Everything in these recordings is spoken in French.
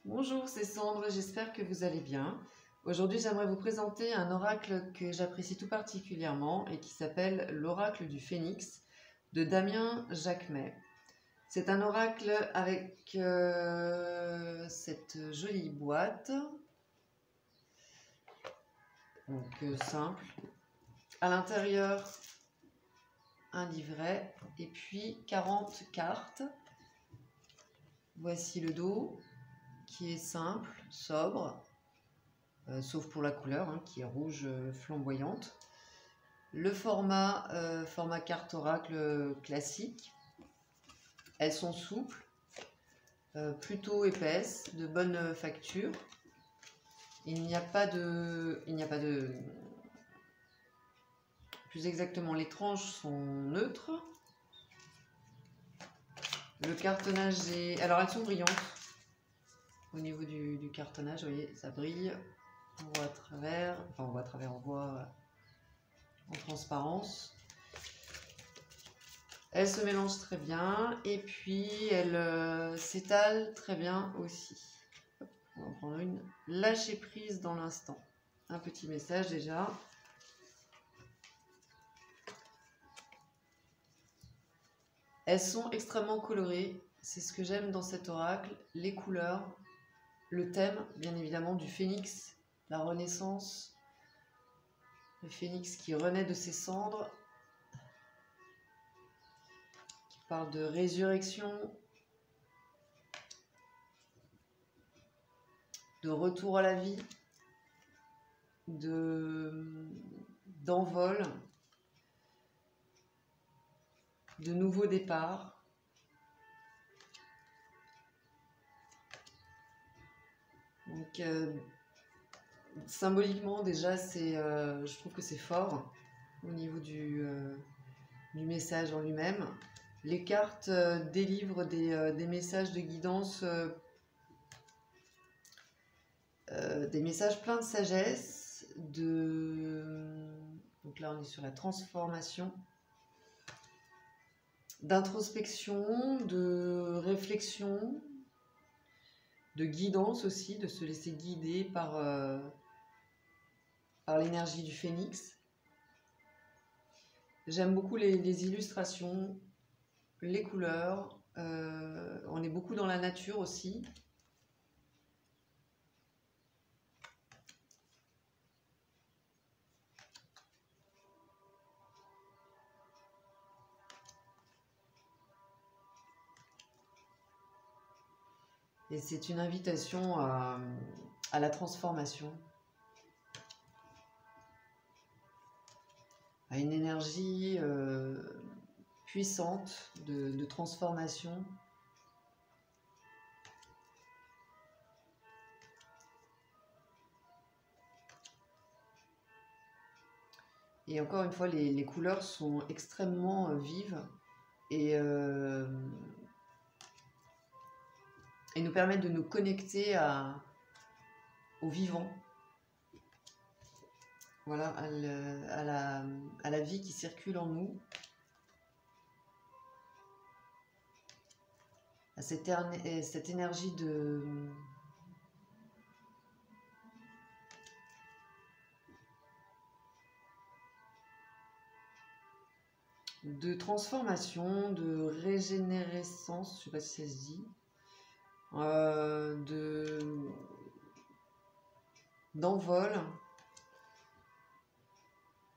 Bonjour, c'est Sandre, j'espère que vous allez bien. Aujourd'hui, j'aimerais vous présenter un oracle que j'apprécie tout particulièrement et qui s'appelle l'oracle du Phénix de Damien Jacquemet. C'est un oracle avec cette jolie boîte, donc simple. À l'intérieur, un livret et puis 40 cartes. Voici le dos qui est simple, sobre, sauf pour la couleur qui est rouge flamboyante. Le format carte oracle classique. Elles sont souples, plutôt épaisses, de bonne facture. Il n'y a pas de... Plus exactement, les tranches sont neutres. Le cartonnage est... Alors elles sont brillantes. Au niveau du cartonnage, vous voyez, ça brille. On voit à travers, enfin on voit à travers, on voit en transparence. Elle se mélange très bien et puis elle s'étale très bien aussi. On va en prendre une. Lâcher prise dans l'instant. Un petit message déjà. Elles sont extrêmement colorées. C'est ce que j'aime dans cet oracle. Les couleurs, le thème bien évidemment du phénix, la renaissance. Le phénix qui renaît de ses cendres. Parle de résurrection, de retour à la vie, d'envol, de nouveau départ. Donc symboliquement déjà je trouve que c'est fort au niveau du message en lui-même. Les cartes délivrent des messages de guidance, des messages pleins de sagesse, donc là on est sur la transformation, d'introspection, de réflexion, de guidance aussi, de se laisser guider par l'énergie du phénix. J'aime beaucoup les illustrations, les couleurs, on est beaucoup dans la nature aussi. Et c'est une invitation à la transformation, à une énergie puissante de transformation. Et encore une fois, les couleurs sont extrêmement vives et nous permettent de nous connecter au vivant. Voilà, à la vie qui circule en nous, à cette énergie de transformation, de régénérescence, je ne sais pas si ça se dit, d'envol,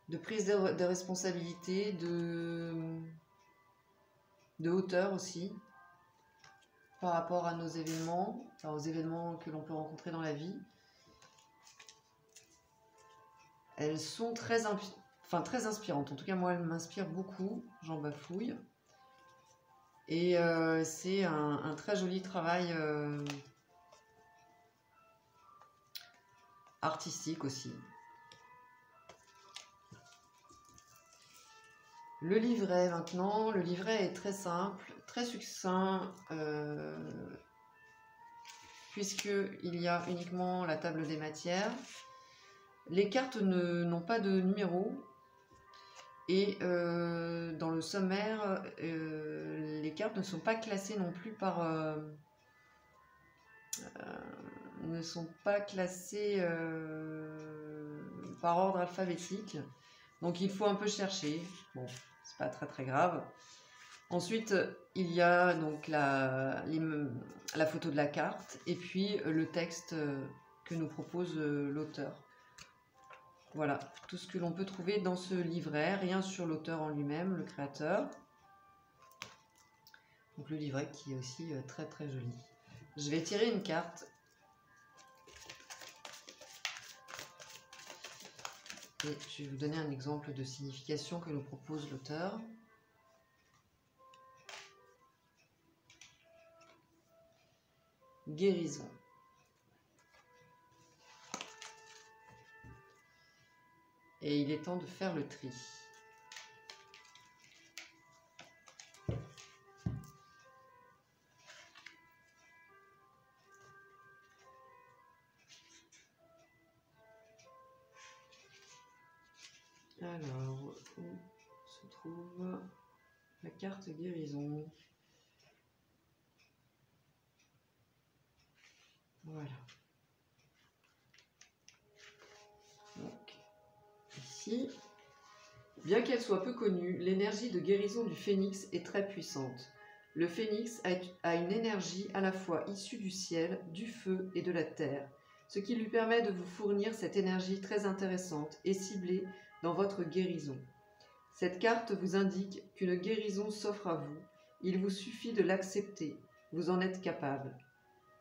de prise de responsabilité, de hauteur aussi, par rapport à nos événements, enfin aux événements que l'on peut rencontrer dans la vie. Elles sont très inspirantes. En tout cas, moi, elles m'inspirent beaucoup. J'en bafouille. Et c'est un très joli travail artistique aussi. Le livret maintenant. Le livret est très simple, très succinct, puisqu'il y a uniquement la table des matières. Les cartes n'ont pas de numéro. Et dans le sommaire, les cartes ne sont pas classées non plus par ne sont pas classés par ordre alphabétique. Donc il faut un peu chercher. Bon, c'est pas très grave. Ensuite, il y a donc la photo de la carte et puis le texte que nous propose l'auteur. Voilà, tout ce que l'on peut trouver dans ce livret, rien sur l'auteur en lui-même, le créateur. Donc le livret qui est aussi très joli. Je vais tirer une carte. Et je vais vous donner un exemple de signification que nous propose l'auteur. Guérison. Et il est temps de faire le tri. Alors, où se trouve la carte guérison? Voilà. Donc, ici, bien qu'elle soit peu connue, l'énergie de guérison du phénix est très puissante. Le phénix a une énergie à la fois issue du ciel, du feu et de la terre, ce qui lui permet de vous fournir cette énergie très intéressante et ciblée dans votre guérison. Cette carte vous indique qu'une guérison s'offre à vous. Il vous suffit de l'accepter. Vous en êtes capable.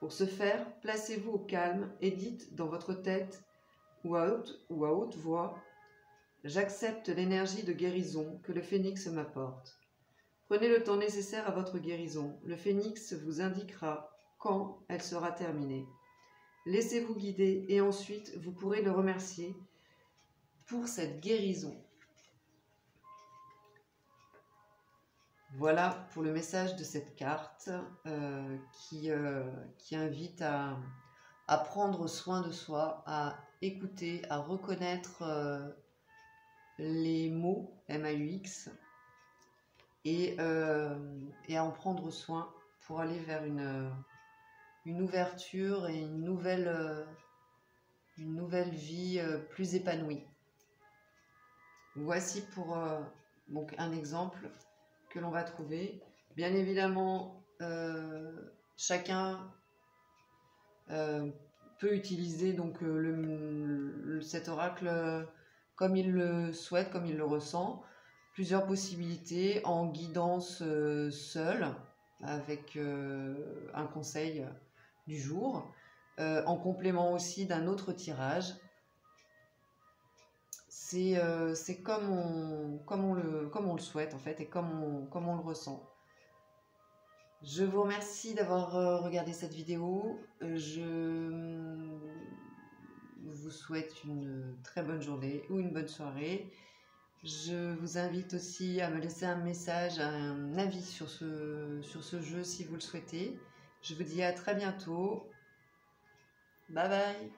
Pour ce faire, placez-vous au calme et dites dans votre tête ou à haute voix « J'accepte l'énergie de guérison que le phénix m'apporte. » Prenez le temps nécessaire à votre guérison. Le phénix vous indiquera quand elle sera terminée. Laissez-vous guider et ensuite vous pourrez le remercier pour cette guérison. Voilà pour le message de cette carte qui invite à prendre soin de soi, à écouter, à reconnaître les mots MAUX et à en prendre soin pour aller vers une ouverture et une nouvelle vie plus épanouie. Voici pour donc un exemple que l'on va trouver. Bien évidemment, chacun peut utiliser donc cet oracle comme il le souhaite, comme il le ressent. Plusieurs possibilités en guidance seule avec un conseil du jour, en complément aussi d'un autre tirage. C'est comme on le souhaite en fait et comme on le ressent. Je vous remercie d'avoir regardé cette vidéo. Je vous souhaite une très bonne journée ou une bonne soirée. Je vous invite aussi à me laisser un message, un avis sur ce jeu si vous le souhaitez. Je vous dis à très bientôt. Bye bye.